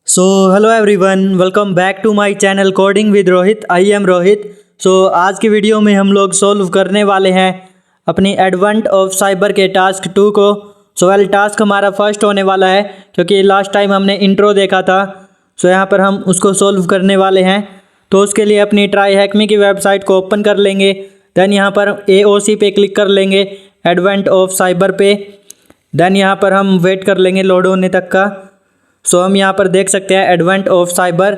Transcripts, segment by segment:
So hello everyone, welcome back to my channel coding with Rohit. I am Rohit. आज की video में हम लोग सोल्व करने वाले हैं अपनी एडवेंट ऑफ साइबर के टास्क 2 को। टास्क हमारा फर्स्ट होने वाला है क्योंकि लास्ट टाइम हमने इंट्रो देखा था। यहाँ पर हम उसको सोल्व करने वाले हैं। तो उसके लिए अपनी ट्राई हैकमी की वेबसाइट को ओपन कर लेंगे। देन यहाँ पर AOC पे क्लिक कर लेंगे, एडवेंट ऑफ साइबर पे। देन यहाँ पर हम वेट कर लेंगे लोड होने तक का। हम यहाँ पर देख सकते हैं एडवेंट ऑफ साइबर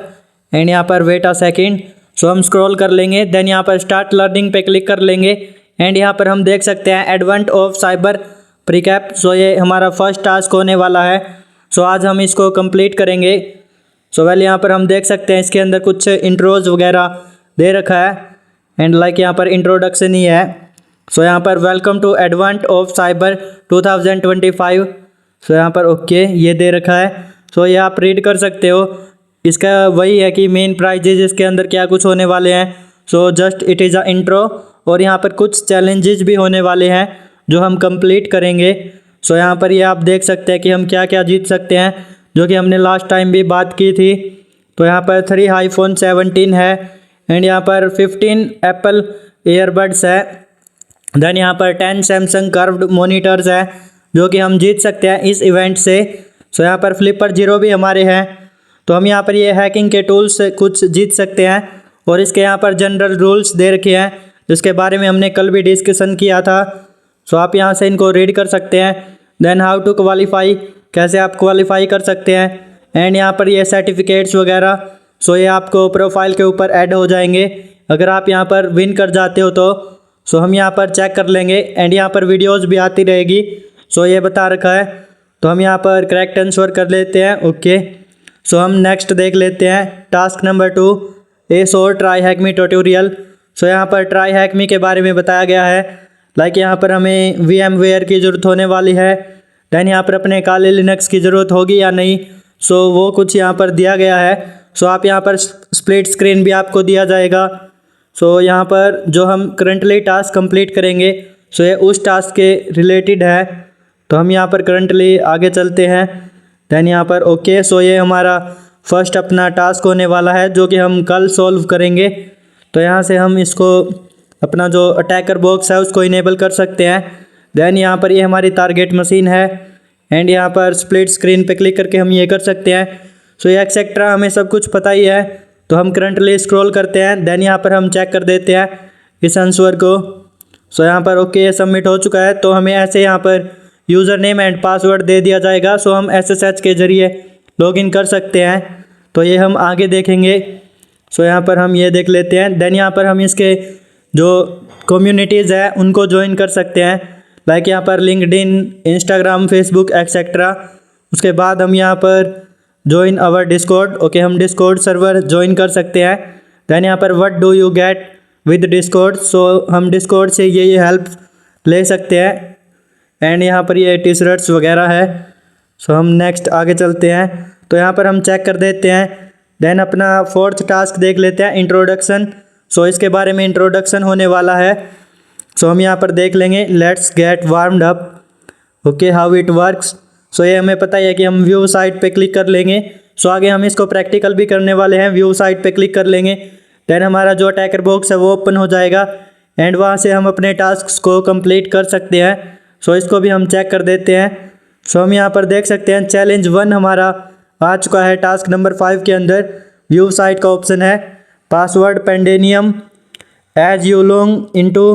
एंड यहाँ पर वेट अ सेकेंड। हम स्क्रॉल कर लेंगे। देन यहाँ पर स्टार्ट लर्निंग पे क्लिक कर लेंगे एंड यहाँ पर हम देख सकते हैं एडवेंट ऑफ साइबर प्रीकैप। ये हमारा फर्स्ट टास्क होने वाला है। आज हम इसको कंप्लीट करेंगे। वेल यहाँ पर हम देख सकते हैं इसके अंदर कुछ इंट्रोज वगैरह दे रखा है एंड यहाँ पर इंट्रोडक्शन ही है। यहाँ पर welcome to advent of cyber 2025। यहाँ पर ओके ये दे रखा है। ये आप रीड कर सकते हो। इसका वही है कि मेन प्राइजेज इसके अंदर क्या कुछ होने वाले हैं। Just it is a intro और यहाँ पर कुछ चैलेंजेस भी होने वाले हैं जो हम कंप्लीट करेंगे। यहाँ पर ये आप देख सकते हैं कि हम क्या क्या जीत सकते हैं, जो कि हमने लास्ट टाइम भी बात की थी। यहाँ पर 3 iPhone 17 है एंड यहाँ पर 15 एप्पल ईयरबड्स है। देन यहाँ पर 10 सैमसंग कर्व्ड मोनीटर्स है जो कि हम जीत सकते हैं इस इवेंट से। यहाँ पर फ्लिपर 0 भी हमारे हैं। तो हम यहाँ पर ये हैकिंग के टूल्स से कुछ जीत सकते हैं और इसके यहाँ पर जनरल रूल्स दे रखे हैं जिसके बारे में हमने कल भी डिस्कशन किया था। आप यहाँ से इनको रीड कर सकते हैं। देन हाउ टू क्वालिफाई, कैसे आप क्वालिफाई कर सकते हैं एंड यहाँ पर ये सर्टिफिकेट्स वगैरह। ये आपको प्रोफाइल के ऊपर ऐड हो जाएंगे अगर आप यहाँ पर विन कर जाते हो तो। हम यहाँ पर चेक कर लेंगे एंड यहाँ पर वीडियोज़ भी आती रहेगी। ये बता रखा है। तो हम यहाँ पर करेक्ट आंसर कर लेते हैं ओके। हम नेक्स्ट देख लेते हैं task number 2, a short TryHackMe tutorial. यहाँ पर ट्राई हैकमी के बारे में बताया गया है। यहाँ पर हमें VMware की ज़रूरत होने वाली है। देन यहाँ पर अपने काले लिनक्स की ज़रूरत होगी या नहीं, वो कुछ यहाँ पर दिया गया है। आप यहाँ पर स्प्लिट स्क्रीन भी आपको दिया जाएगा। यहाँ पर जो हम करंटली टास्क कंप्लीट करेंगे ये उस टास्क के रिलेटेड है। तो हम यहाँ पर करंटली आगे चलते हैं। देन यहाँ पर ओके। ये हमारा फर्स्ट अपना टास्क होने वाला है जो कि हम कल सॉल्व करेंगे। तो यहाँ से हम इसको अपना जो अटैकर बॉक्स है उसको इनेबल कर सकते हैं। देन यहाँ पर ये हमारी टारगेट मशीन है एंड यहाँ पर स्प्लिट स्क्रीन पे क्लिक करके हम ये कर सकते हैं। ये एक्सेट्रा हमें सब कुछ पता ही है। तो हम करंटली स्क्रॉल करते हैं। देन यहाँ पर हम चेक कर देते हैं इस आंसर को। यहाँ पर ओके ये सबमिट हो चुका है। तो हमें ऐसे यहाँ पर यूज़र नेम एंड पासवर्ड दे दिया जाएगा। हम SSH के ज़रिए लॉगिन कर सकते हैं। तो ये हम आगे देखेंगे। यहाँ पर हम ये देख लेते हैं। देन यहाँ पर हम इसके जो कम्युनिटीज़ है उनको ज्वाइन कर सकते हैं। यहाँ पर लिंक्डइन, इंस्टाग्राम, फेसबुक एक्सेट्रा। उसके बाद हम यहाँ पर ज्वाइन आवर डिस्कॉर्ड। ओके, हम डिस्कॉर्ड सर्वर ज्वाइन कर सकते हैं। देन यहाँ पर what do you get with Discord. हम डिस्कॉर्ड से ये हेल्प ले सकते हैं एंड यहाँ पर ये टी-शर्ट्स वगैरह है। हम नेक्स्ट आगे चलते हैं। तो यहाँ पर हम चेक कर देते हैं। देन अपना 4th टास्क देख लेते हैं, इंट्रोडक्शन। इसके बारे में इंट्रोडक्शन होने वाला है। हम यहाँ पर देख लेंगे let's get warmed up. Okay, how it works. ये हमें पता है कि हम व्यू साइट पे क्लिक कर लेंगे। आगे हम इसको प्रैक्टिकल भी करने वाले हैं। व्यू साइट पे क्लिक कर लेंगे। देन हमारा जो अटैकर बॉक्स है वो ओपन हो जाएगा एंड वहाँ से हम अपने टास्क को कंप्लीट कर सकते हैं। इसको भी हम चेक कर देते हैं। हम यहाँ पर देख सकते हैं चैलेंज 1 हमारा आ चुका है। टास्क नंबर 5 के अंदर व्यू साइट का ऑप्शन है। Password pandemonium as you log into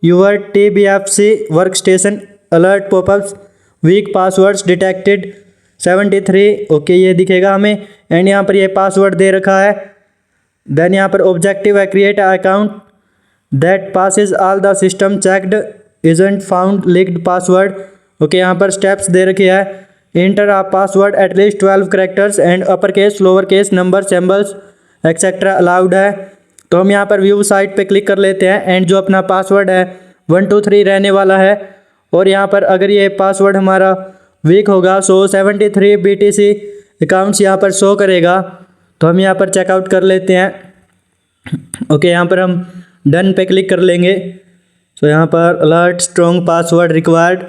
your TBFC work station alert popups weak passwords detected 73। Okay ये दिखेगा हमें एंड यहाँ पर ये पासवर्ड दे रखा है। देन यहाँ पर ऑब्जेक्टिव है create account that passes all the system checked isn't found leaked password। Okay, यहाँ पर स्टेप्स दे रखे हैं। Inter a password at least 12 characters and upper case lower case number symbols etcetera allowed है। तो हम यहाँ पर व्यू साइट पे क्लिक कर लेते हैं एंड जो अपना पासवर्ड है 1 2 3 रहने वाला है। और यहाँ पर अगर ये पासवर्ड हमारा वीक होगा 73 BTC अकाउंट्स यहाँ पर शो करेगा। तो हम यहाँ पर चेकआउट कर लेते हैं। ओके, यहाँ पर हम डन पे क्लिक कर लेंगे। यहाँ पर alert strong password required.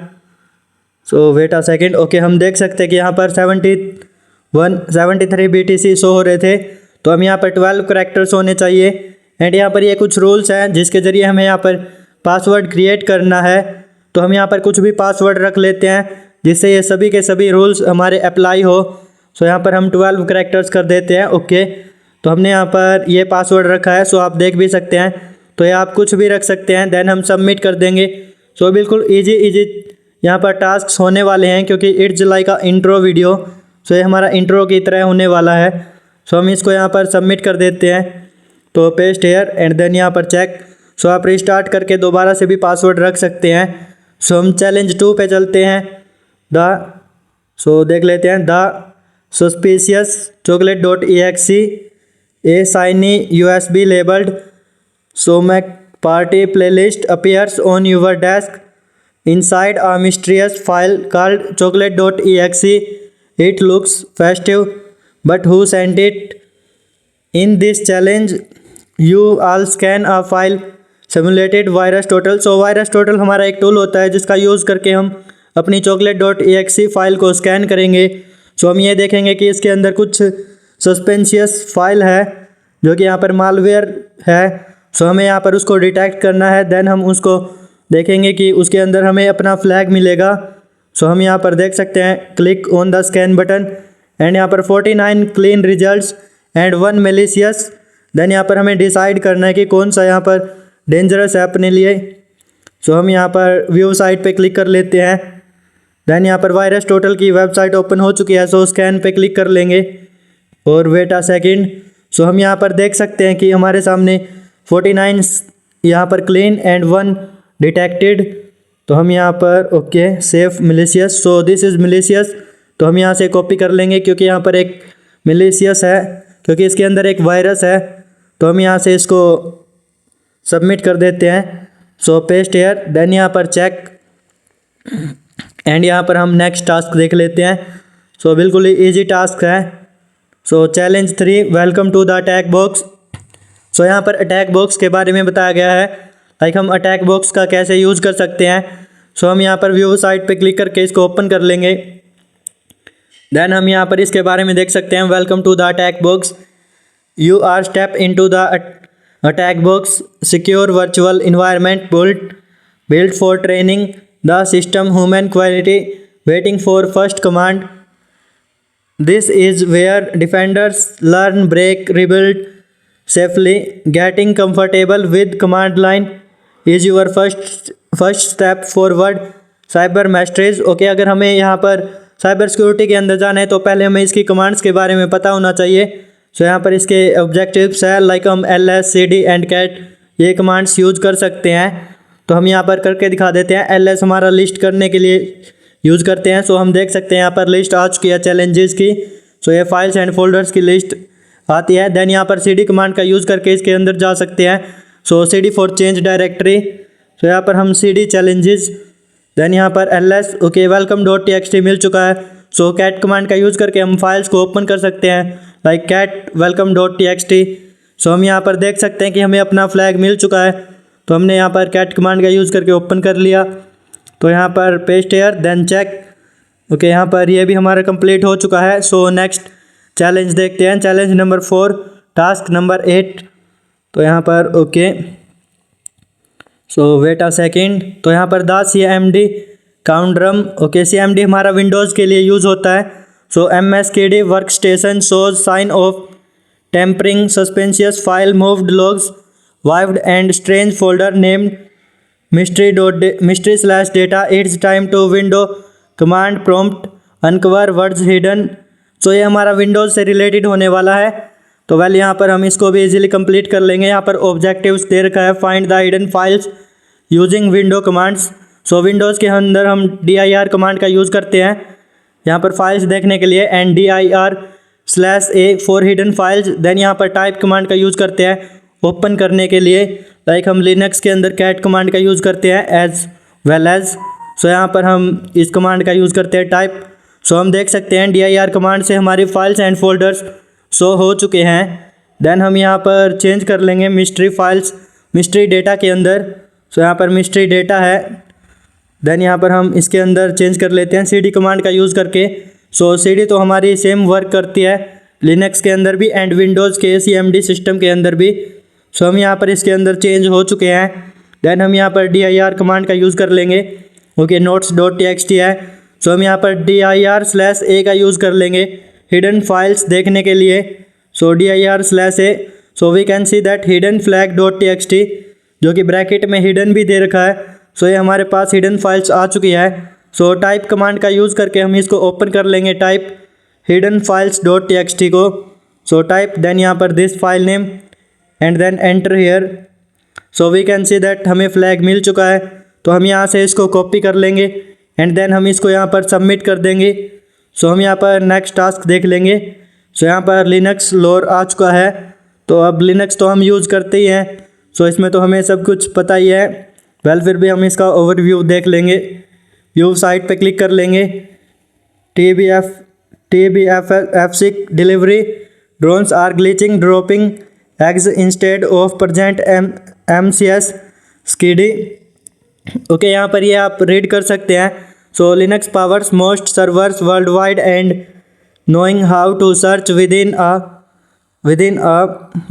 Wait a second. Okay, हम देख सकते हैं कि यहाँ पर 173 BTC शो हो रहे थे। तो हम यहाँ पर 12 करैक्टर्स होने चाहिए। एंड यहाँ पर ये कुछ रूल्स हैं जिसके ज़रिए हमें यहाँ पर पासवर्ड क्रिएट करना है। तो हम यहाँ पर कुछ भी पासवर्ड रख लेते हैं जिससे ये सभी के सभी रूल्स हमारे अप्लाई हो। सो यहाँ पर हम 12 करैक्टर्स कर देते हैं। ओके, तो हमने यहाँ पर ये पासवर्ड रखा है। सो आप देख भी सकते हैं, तो ये आप कुछ भी रख सकते हैं। देन हम सबमिट कर देंगे। सो बिल्कुल इजी यहाँ पर टास्क होने वाले हैं क्योंकि it's like a intro video. So ये हमारा इंट्रो की तरह होने वाला है। सो हम इसको यहाँ पर सबमिट कर देते हैं। तो पेस्ट हेयर एंड देन यहाँ पर चेक। सो आप रिस्टार्ट करके दोबारा से भी पासवर्ड रख सकते हैं। सो हम चैलेंज 2 पे चलते हैं। देख लेते हैं the suspicious chocolate.exe a shiny USB labeled Somac party playlist appears on your desk inside a mysterious file called chocolate.exe. It looks festive, but who sent it? In this challenge you all scan a file simulated virus total. So virus total हमारा एक tool होता है जिसका use करके हम अपनी chocolate.exe file को scan करेंगे। सो हम ये देखेंगे कि इसके अंदर कुछ सस्पेंशियस फाइल है जो कि यहाँ पर मालवेयर है। सो हमें यहाँ पर उसको डिटेक्ट करना है। देन हम उसको देखेंगे कि उसके अंदर हमें अपना फ्लैग मिलेगा। सो हम यहाँ पर देख सकते हैं, click on the scan button and यहाँ पर 49 clean results and 1 malicious. Then यहाँ पर हमें डिसाइड करना है कि कौन सा यहाँ पर डेंजरस है अपने लिए। सो हम यहाँ पर व्यू साइट पे क्लिक कर लेते हैं। देन यहाँ पर वायरस टोटल की वेबसाइट ओपन हो चुकी है। सो स्कैन पे क्लिक कर लेंगे और वेट अ सेकंड। सो हम यहाँ पर देख सकते हैं कि हमारे सामने 49 यहाँ पर क्लीन एंड 1 डिटेक्टेड। तो हम यहाँ पर okay safe malicious. So this is malicious. तो हम यहाँ से कॉपी कर लेंगे क्योंकि यहाँ पर एक मिलिशियस है, क्योंकि इसके अंदर एक वायरस है। तो हम यहाँ से इसको सबमिट कर देते हैं। सो पेस्ट हेयर देन यहाँ पर चेक एंड यहाँ पर हम नेक्स्ट टास्क देख लेते हैं। सो बिल्कुल ही ईजी टास्क है। So challenge 3 welcome to the attack box. So यहाँ पर अटैक बॉक्स के बारे में बताया गया है, लाइक हम अटैक बॉक्स का कैसे यूज़ कर सकते हैं। सो हम यहाँ पर व्यू साइट पे क्लिक करके इसको ओपन कर लेंगे। देन हम यहाँ पर इसके बारे में देख सकते हैं, welcome to the attack box. You are step into the attack box secure virtual environment built for training the system human quality waiting for first command. This is where defenders learn, break, rebuild safely. Getting comfortable with command line is your first step forward cyber masteries. Okay, अगर हमें यहाँ पर cyber security के अंदर जाना है तो पहले हमें इसकी कमांड्स के बारे में पता होना चाहिए। सो यहाँ पर इसके ऑब्जेक्टिव्स है, लाइक हम ls cd एंड cat ये कमांड्स यूज कर सकते हैं। तो हम यहाँ पर करके दिखा देते हैं। ls हमारा लिस्ट करने के लिए यूज़ करते हैं। सो हम देख सकते हैं यहाँ पर लिस्ट आ चुकी है चैलेंजेस की। सो ये फाइल्स एंड फोल्डर्स की लिस्ट आती है। देन यहाँ पर cd कमांड का यूज़ करके इसके अंदर जा सकते हैं। सो cd फॉर चेंज डायरेक्टरी। सो यहाँ पर हम cd चैलेंजेस, देन यहाँ पर ls ओके welcome.txt मिल चुका है। सो cat कमांड का यूज़ करके हम फाइल्स को ओपन कर सकते हैं, लाइक cat welcome.txt। सो हम यहाँ पर देख सकते हैं कि हमें अपना फ्लैग मिल चुका है। तो हमने यहाँ पर cat कमांड का यूज़ करके ओपन कर लिया। तो यहाँ पर paste here then check. Okay, यहाँ पर ये भी हमारा कंप्लीट हो चुका है। सो नेक्स्ट चैलेंज देखते हैं, चैलेंज नंबर 4 टास्क नंबर 8। तो यहाँ पर okay so wait a second. तो यहाँ पर the CMD count drum. Okay, CMD हमारा विंडोज़ के लिए यूज़ होता है। So MSKD work station shows sign of tampering suspicious file moved logs wiped and strange folder named mystery/data. It's time to window command prompt uncover words hidden. सो ये हमारा Windows से related होने वाला है। तो वेल यहाँ पर हम इसको भी इजीली कंप्लीट कर लेंगे। यहाँ पर ऑब्जेक्टिव्स दे रखा है, find the hidden files using window commands. So Windows के अंदर हम dir कमांड का यूज़ करते हैं यहाँ पर फाइल्स देखने के लिए, and dir/a for hidden files. Then यहाँ पर टाइप कमांड का यूज़ करते हैं ओपन करने के लिए, लाइक हम लिनक्स के अंदर cat कमांड का यूज़ करते हैं एज वेल एज। सो यहाँ पर हम इस कमांड का यूज़ करते हैं टाइप। सो हम देख सकते हैं dir कमांड से हमारी फाइल्स एंड फोल्डर्स शो हो चुके हैं। देन हम यहाँ पर चेंज कर लेंगे मिस्ट्री फाइल्स मिस्ट्री डेटा के अंदर। सो यहाँ पर मिस्ट्री डेटा है। देन यहाँ पर हम इसके अंदर चेंज कर लेते हैं cd कमांड का यूज़ करके। सो CD तो हमारी सेम वर्क करती है लिनक्स के अंदर भी एंड विंडोज़ के CMD सिस्टम के अंदर भी। सो हम यहाँ पर इसके अंदर चेंज हो चुके हैं। देन हम यहाँ पर dir कमांड का यूज़ कर लेंगे। ओके, notes.txt है, सो हम यहाँ पर dir/a का यूज़ कर लेंगे हिडन फाइल्स देखने के लिए। So dir/a, so we can see that hidden flag.txt जो कि ब्रैकेट में हिडन भी दे रखा है। सो ये हमारे पास हिडन फाइल्स आ चुकी है। सो टाइप कमांड का यूज़ करके हम इसको ओपन कर लेंगे, टाइप हिडन फाइल्स.txt को। सो टाइप देन यहाँ पर this file name and then enter here. So we can see that हमें फ्लैग मिल चुका है। तो हम यहाँ से इसको कॉपी कर लेंगे एंड देन हम इसको यहाँ पर सबमिट कर देंगे। सो हम यहाँ पर नेक्स्ट टास्क देख लेंगे। सो यहाँ पर लिनक्स लोर आ चुका है। तो अब लिनक्स तो हम यूज़ करते ही हैं, सो इसमें तो हमें सब कुछ पता ही है। वेल फिर भी हम इसका ओवरव्यू देख लेंगे। व्यू साइट पे क्लिक कर लेंगे। TBFFC delivery drones are glitching dropping eggs instead of present MCS SCID। Okay, यहाँ पर ये आप रीड कर सकते हैं। So Linux powers most servers world wide and knowing how to search within a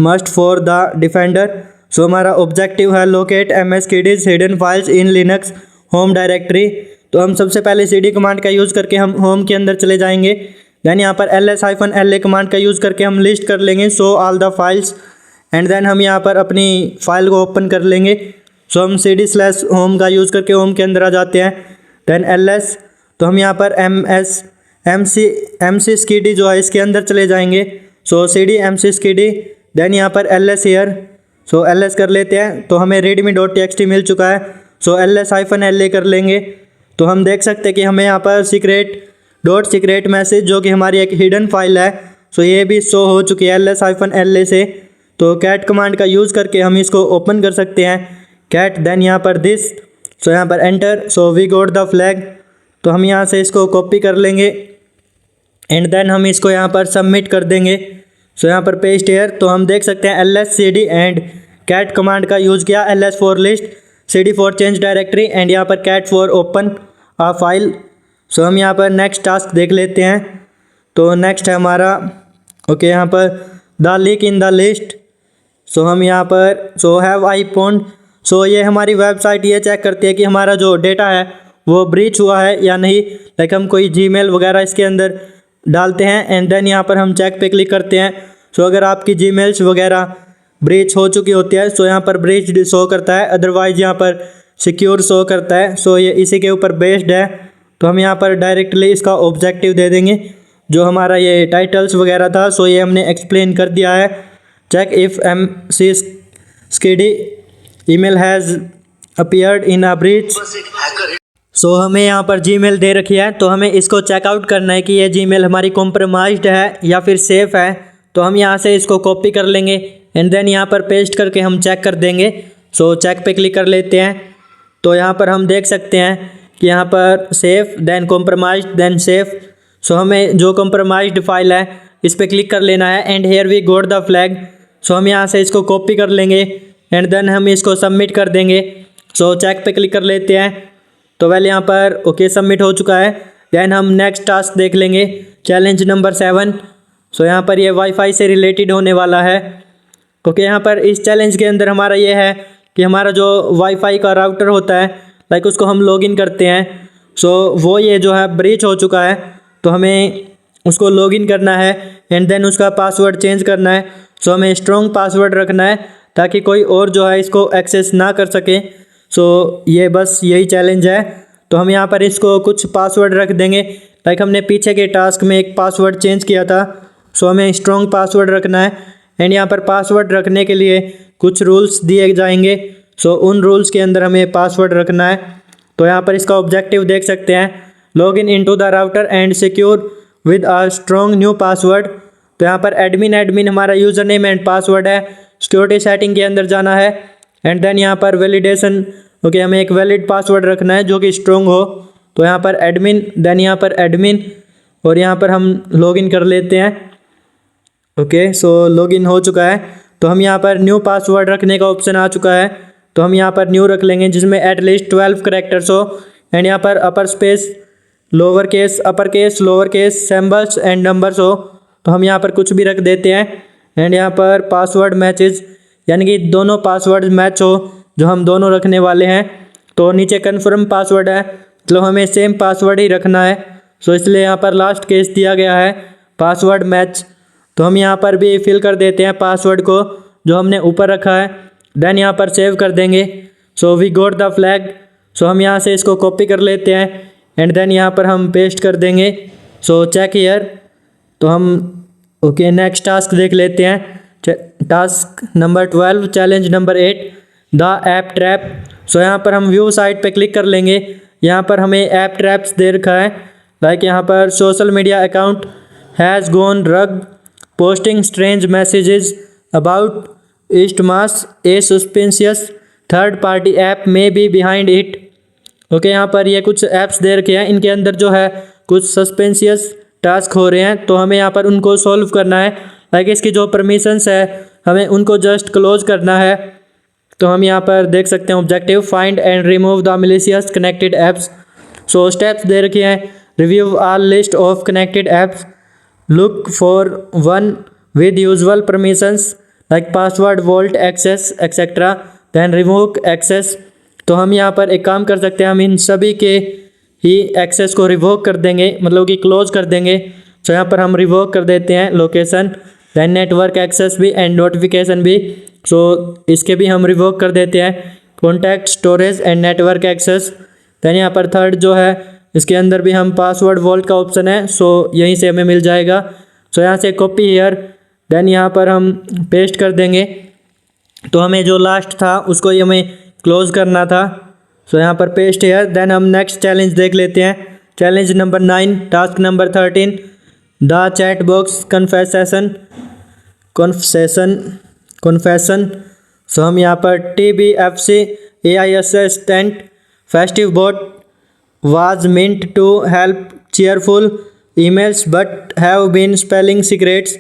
must for the defender. So हमारा objective है locate MSKD's hidden files in Linux home directory. तो हम सबसे पहले CD कमांड का यूज़ करके हम home के अंदर चले जाएंगे। देन यहाँ पर ls-la कमांड का यूज़ करके हम लिस्ट कर लेंगे so all the files and then हम यहाँ पर अपनी फाइल को ओपन कर लेंगे। सो हम CD/home का यूज़ करके होम के अंदर आ जाते हैं। देन ls, तो हम यहाँ पर MC SCID जो है इसके अंदर चले जाएंगे। सो CD MC SCID देन यहाँ पर ls हियर। सो ls कर लेते हैं, तो हमें readme.txt मिल चुका है। सो ls-la कर लेंगे, तो हम देख सकते हैं कि हमें यहाँ पर secret मैसेज जो कि हमारी एक हिडन फाइल है, सो ये भी शो हो चुकी है ls-la से। तो कैट कमांड का यूज़ करके हम इसको ओपन कर सकते हैं। कैट देन यहाँ पर दिस, सो यहाँ पर enter. So we got the flag, तो हम यहाँ से इसको कॉपी कर लेंगे एंड देन हम इसको यहाँ पर सबमिट कर देंगे। सो यहाँ पर पेस्ट हियर, तो हम देख सकते हैं ls CD and cat command का यूज़ किया। ls for list, CD for change directory and यहाँ पर cat for open a file. So हम यहाँ पर नेक्स्ट टास्क देख लेते हैं। तो नेक्स्ट है हमारा ओके यहाँ पर the leak in the list. So हम यहाँ पर सो हैव आई फाउंड, सो ये हमारी वेबसाइट ये चेक करती है कि हमारा जो डेटा है वो ब्रीच हुआ है या नहीं। लाइक हम कोई जीमेल वगैरह इसके अंदर डालते हैं एंड देन यहाँ पर हम चेक पे क्लिक करते हैं। सो अगर आपकी जीमेल्स वगैरह ब्रीच हो चुकी होती है, सो यहाँ पर ब्रीच शो करता है, अदरवाइज यहाँ पर सिक्योर शो करता है। सो ये इसी के ऊपर बेस्ड है। तो हम यहाँ पर डायरेक्टली इसका ऑब्जेक्टिव दे देंगे जो हमारा ये टाइटल्स वगैरह था। सो ये हमने एक्सप्लेन कर दिया है। Check if MC SCID email has appeared in a breach. So हमें यहाँ पर जीमेल दे रखी है, तो हमें इसको चेकआउट करना है कि ये जीमेल हमारी कॉम्प्रोमाइज्ड है या फिर सेफ़ है। तो हम यहाँ से इसको कॉपी कर लेंगे एंड देन यहाँ पर पेस्ट करके हम चेक कर देंगे। सो चेक पे क्लिक कर लेते हैं, तो यहाँ पर हम देख सकते हैं कि यहाँ पर safe then compromised then safe. So हमें जो कॉम्प्रोमाइज्ड फाइल है इस पर क्लिक कर लेना है and here we got the flag. So हम यहाँ से इसको कॉपी कर लेंगे एंड देन हम इसको सबमिट कर देंगे। सो चेक पे क्लिक कर लेते हैं, तो वेल यहाँ पर ओके सबमिट हो चुका है। देन हम नेक्स्ट टास्क देख लेंगे, चैलेंज नंबर 7। सो यहाँ पर ये वाईफाई से रिलेटेड होने वाला है। ओके, यहाँ पर इस चैलेंज के अंदर हमारा ये है कि हमारा जो वाईफाई का राउटर होता है लाइक उसको हम लॉगिन करते हैं। सो वो ये जो है ब्रीच हो चुका है, तो हमें उसको लॉगिन करना है एंड देन उसका पासवर्ड चेंज करना है। सो हमें स्ट्रॉन्ग पासवर्ड रखना है ताकि कोई और जो है इसको एक्सेस ना कर सके। सो ये बस यही चैलेंज है। तो हम यहाँ पर इसको कुछ पासवर्ड रख देंगे, लाइक हमने पीछे के टास्क में एक पासवर्ड चेंज किया था। सो हमें स्ट्रॉन्ग पासवर्ड रखना है एंड यहाँ पर पासवर्ड रखने के लिए कुछ रूल्स दिए जाएंगे। सो उन रूल्स के अंदर हमें पासवर्ड रखना है। तो यहाँ पर इसका ऑब्जेक्टिव देख सकते हैं, login into the router and secure with a strong new password. तो यहाँ पर एडमिन हमारा यूज़र नेम एंड पासवर्ड है। सिक्योरिटी सेटिंग के अंदर जाना है एंड देन यहाँ पर वैलिडेशन ओके हमें एक वैलिड पासवर्ड रखना है जो कि स्ट्रॉन्ग हो। तो यहाँ पर एडमिन देन यहाँ पर एडमिन और यहाँ पर हम लॉगिन कर लेते हैं। ओके, सो लॉगिन हो चुका है। तो हम यहाँ पर न्यू पासवर्ड रखने का ऑप्शन आ चुका है, तो हम यहाँ पर न्यू रख लेंगे जिसमें एटलीस्ट 12 करैक्टर्स हो एंड यहाँ पर upper space lower case, upper case, lower case, symbols and numbers हो तो हम यहाँ पर कुछ भी रख देते हैं। एंड यहाँ पर पासवर्ड मैचेस, यानी कि दोनों पासवर्ड मैच हो जो हम दोनों रखने वाले हैं। तो नीचे कन्फर्म पासवर्ड है, मतलब हमें सेम पासवर्ड ही रखना है। सो इसलिए यहाँ पर लास्ट केस दिया गया है पासवर्ड मैच। तो हम यहाँ पर भी फिल कर देते हैं पासवर्ड को जो हमने ऊपर रखा है। देन यहाँ पर सेव कर देंगे। So we got the flag. So हम यहाँ से इसको कॉपी कर लेते हैं एंड देन यहाँ पर हम पेस्ट कर देंगे। So check here. तो हम ओके नेक्स्ट टास्क देख लेते हैं। Task number 12, challenge number 8, the app trap. So यहाँ पर हम व्यू साइट पे क्लिक कर लेंगे। यहाँ पर हमें ऐप ट्रैप्स दे रखा है, लाइक यहाँ पर social media account has gone rogue, posting strange messages about Eastmas, a suspicious third party app may be behind it. Okay, यहाँ पर ये कुछ ऐप्स दे रखे हैं, इनके अंदर जो है कुछ सस्पेंशियस टास्क हो रहे हैं, तो हमें यहाँ पर उनको सॉल्व करना है। लाइक इसकी जो परमिशंस है हमें उनको जस्ट क्लोज करना है। तो हम यहाँ पर देख सकते हैं objective, find and remove the malicious connected apps. So steps दे रखे हैं, review all list of connected apps, look for one with usual permissions like password, vault access etcetera, then revoke access. तो हम यहाँ पर एक काम कर सकते हैं, हम इन सभी के ही एक्सेस को रिवोक कर देंगे, मतलब कि क्लोज कर देंगे। तो यहाँ पर हम रिवोक कर देते हैं लोकेशन, देन नेटवर्क एक्सेस भी एंड नोटिफिकेशन भी। सो इसके भी हम रिवोक कर देते हैं, contact, storage and network access. Then यहाँ पर थर्ड जो है इसके अंदर भी हम पासवर्ड वॉल्ट का ऑप्शन है, सो यहीं से हमें मिल जाएगा। सो यहाँ से कॉपी हियर, देन यहाँ पर हम पेस्ट कर देंगे। तो हमें जो लास्ट था उसको ही हमें क्लोज करना था। सो यहाँ पर पेस्ट हियर। देन हम नेक्स्ट चैलेंज देख लेते हैं। Challenge number 9, task number 13, the chat box confession. So हम यहाँ पर TBFC AI assistant festive bot was meant to help cheerful emails but have been spelling secrets।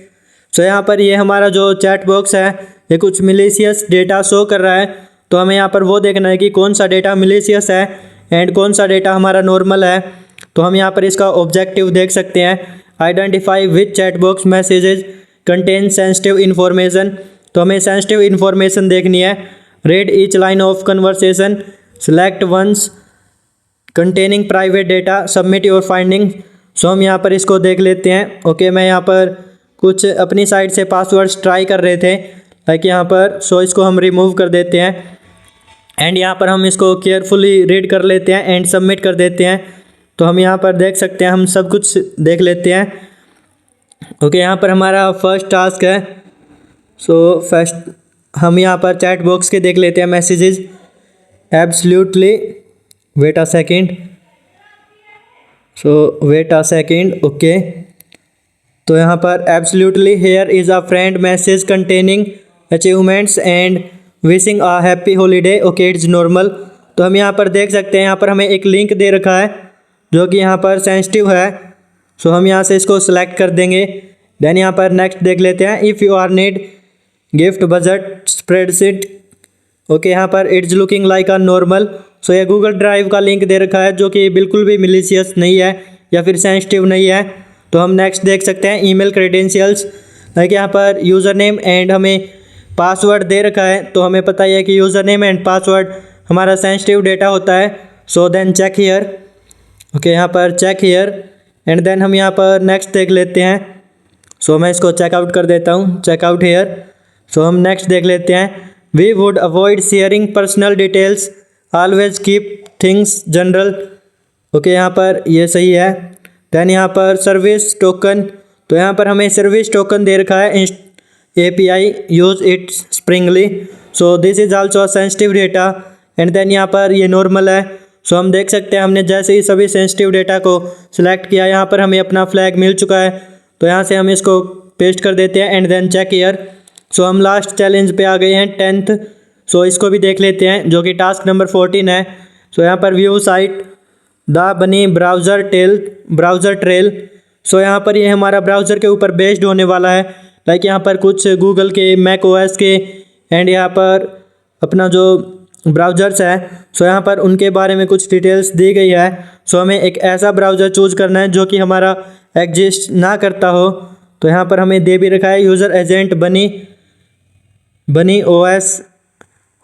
सो यहाँ पर ये हमारा जो चैट बॉक्स है ये कुछ मिलीशियस डेटा शो कर रहा है, तो हमें यहाँ पर वो देखना है कि कौन सा डेटा मिलीशियस है एंड कौन सा डेटा हमारा नॉर्मल है। तो हम यहाँ पर इसका ऑब्जेक्टिव देख सकते हैं, identify which chat box messages contain sensitive information. तो हमें सेंसिटिव इन्फॉर्मेशन देखनी है। Read each line of conversation, select ones containing private data, submit your finding. So हम यहाँ पर इसको देख लेते हैं। ओके, मैं यहाँ पर कुछ अपनी साइड से पासवर्ड्स ट्राई कर रहे थे, लाइक यहाँ पर। सो इसको हम रिमूव कर देते हैं एंड यहाँ पर हम इसको केयरफुली रीड कर लेते हैं एंड सबमिट कर देते हैं। तो हम यहाँ पर देख सकते हैं, हम सब कुछ देख लेते हैं। ओके, यहाँ पर हमारा फर्स्ट टास्क है। सो फर्स्ट हम यहाँ पर चैट बॉक्स के देख लेते हैं messages. Absolutely wait a second. So wait a second. Okay, तो यहाँ पर absolutely here is a friend message containing achievements and wishing a happy holiday. Okay, it's normal. तो हम यहाँ पर देख सकते हैं, यहाँ पर हमें एक लिंक दे रखा है जो कि यहाँ पर सेंसिटिव है। सो हम यहाँ से इसको सिलेक्ट कर देंगे। देन यहाँ पर नेक्स्ट देख लेते हैं, if you are need gift budget spreadsheet. Okay, यहाँ पर it's looking like a normal. So ये गूगल ड्राइव का लिंक दे रखा है जो कि बिल्कुल भी मिलीशियस नहीं है या फिर सेंसिटिव नहीं है। तो हम नेक्स्ट देख सकते हैं, ईमेल क्रेडेंशियल्स, लाइक यहाँ पर यूज़र नेम एंड हमें पासवर्ड दे रखा है। तो हमें पता ही है कि यूज़र नेम एंड पासवर्ड हमारा सेंसिटिव डेटा होता है। So then check here. Okay, यहाँ पर चेक हियर एंड देन हम यहाँ पर नेक्स्ट देख लेते हैं। सो मैं इसको चेकआउट कर देता हूँ, चेकआउट हियर। सो हम नेक्स्ट देख लेते हैं, we would avoid sharing personal details, always keep things general. Okay, यहाँ पर ये सही है। देन यहाँ पर सर्विस टोकन, तो यहाँ पर हमें सर्विस टोकन दे रखा है, API use it sparingly. So this is also sensitive data and then यहाँ पर ये नॉर्मल है। सो हम देख सकते हैं, हमने जैसे ही सभी सेंसिटिव डेटा को सिलेक्ट किया, यहाँ पर हमें अपना फ्लैग मिल चुका है। तो यहाँ से हम इसको पेस्ट कर देते हैं एंड देन चेक हियर। सो हम लास्ट चैलेंज पे आ गए हैं, 10th। सो इसको भी देख लेते हैं जो कि टास्क नंबर 14 है। सो यहाँ पर व्यू साइट द बनी ब्राउज़र ट्रेल। सो यहाँ पर ये हमारा ब्राउज़र के ऊपर बेस्ड होने वाला है, लाइक यहाँ पर कुछ गूगल के, मैक OS के एंड यहाँ पर अपना जो ब्राउज़र्स है, सो यहाँ पर उनके बारे में कुछ डिटेल्स दी गई है। सो हमें एक ऐसा ब्राउज़र चूज़ करना है जो कि हमारा एग्जिस्ट ना करता हो। तो यहाँ पर हमें दे भी रखा है user agent bunny OS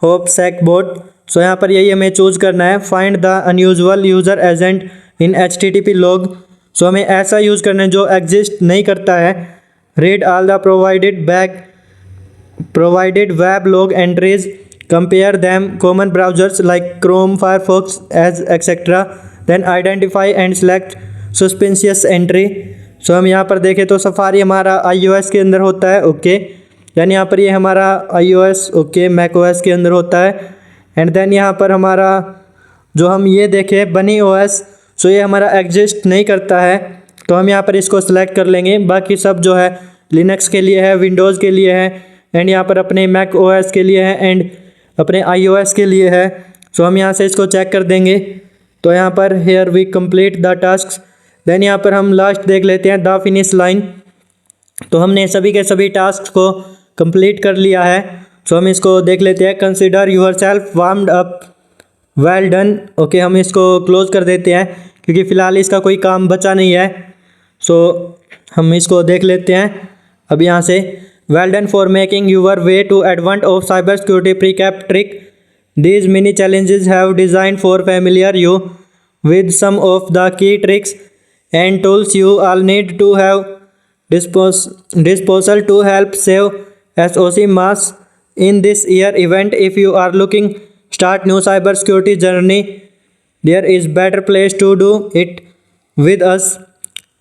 hop SecBot. So यहाँ पर यही हमें चूज़ करना है, find the unusual user agent in HTTP log. So हमें ऐसा यूज़ करना है जो एग्जिस्ट नहीं करता है। Read all the provided web log entries, compare them common browsers like Chrome, Firefox as etc. then identify and select suspicious entry। सो हम यहाँ पर देखें तो सफारी हमारा iOS के अंदर होता है, ओके यानी यहाँ पर ये हमारा iOS ओके macOS के अंदर होता है। एंड देन यहाँ पर हमारा जो हम ये देखें बनी OS, सो ये हमारा एग्जिस्ट नहीं करता है, तो हम यहाँ पर इसको सिलेक्ट कर लेंगे। बाकी सब जो है लिनक्स के लिए है, विंडोज़ के लिए है, एंड यहाँ पर अपने मैक OS के लिए है, एंड अपने iOS के लिए है। सो हम यहाँ से इसको चेक कर देंगे। तो यहाँ पर here we complete the task. Then यहाँ पर हम लास्ट देख लेते हैं द फिनिश लाइन। तो हमने सभी के सभी टास्क को कंप्लीट कर लिया है। सो हम इसको देख लेते हैं, consider yourself warmed up well done. Okay हम इसको क्लोज कर देते हैं क्योंकि फ़िलहाल इसका कोई काम बचा नहीं है। सो हम इसको देख लेते हैं अब यहाँ से, well done for making your way to advent of cyber security prep track. These mini challenges have design for familiar you with some of the key tricks and tools you all need to have disposal to help save SOC mass in this year event. If you are looking start new cyber security journey, there is better place to do it with us,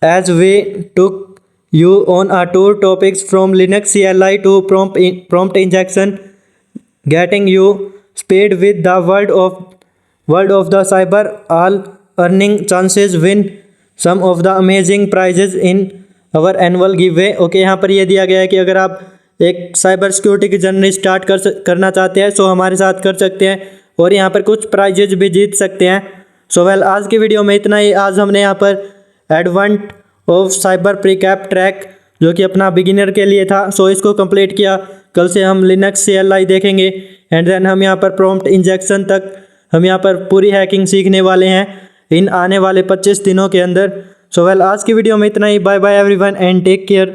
as we took you on a tour topics from Linux CLI to prompt injection, getting you speed with the world of the cyber, all earning chances win some of the amazing prizes in our annual giveaway। Okay यहाँ पर ये दिया गया है कि अगर आप एक साइबर सिक्योरिटी की जर्नी स्टार्ट करना चाहते हैं सो हमारे साथ कर सकते हैं और यहाँ पर कुछ प्राइजेज भी जीत सकते हैं। सो वेल आज की वीडियो में इतना ही। आज हमने यहाँ पर एडवांट ऑफ साइबर प्रीकैप ट्रैक जो कि अपना बिगिनर के लिए था, सो इसको कंप्लीट किया। कल से हम लिनक्स CLI देखेंगे एंड देन हम यहाँ पर प्रॉम्प्ट इंजेक्शन तक हम यहाँ पर पूरी हैकिंग सीखने वाले हैं इन आने वाले 25 दिनों के अंदर। सो वेल आज की वीडियो में इतना ही। Bye bye everyone and take care.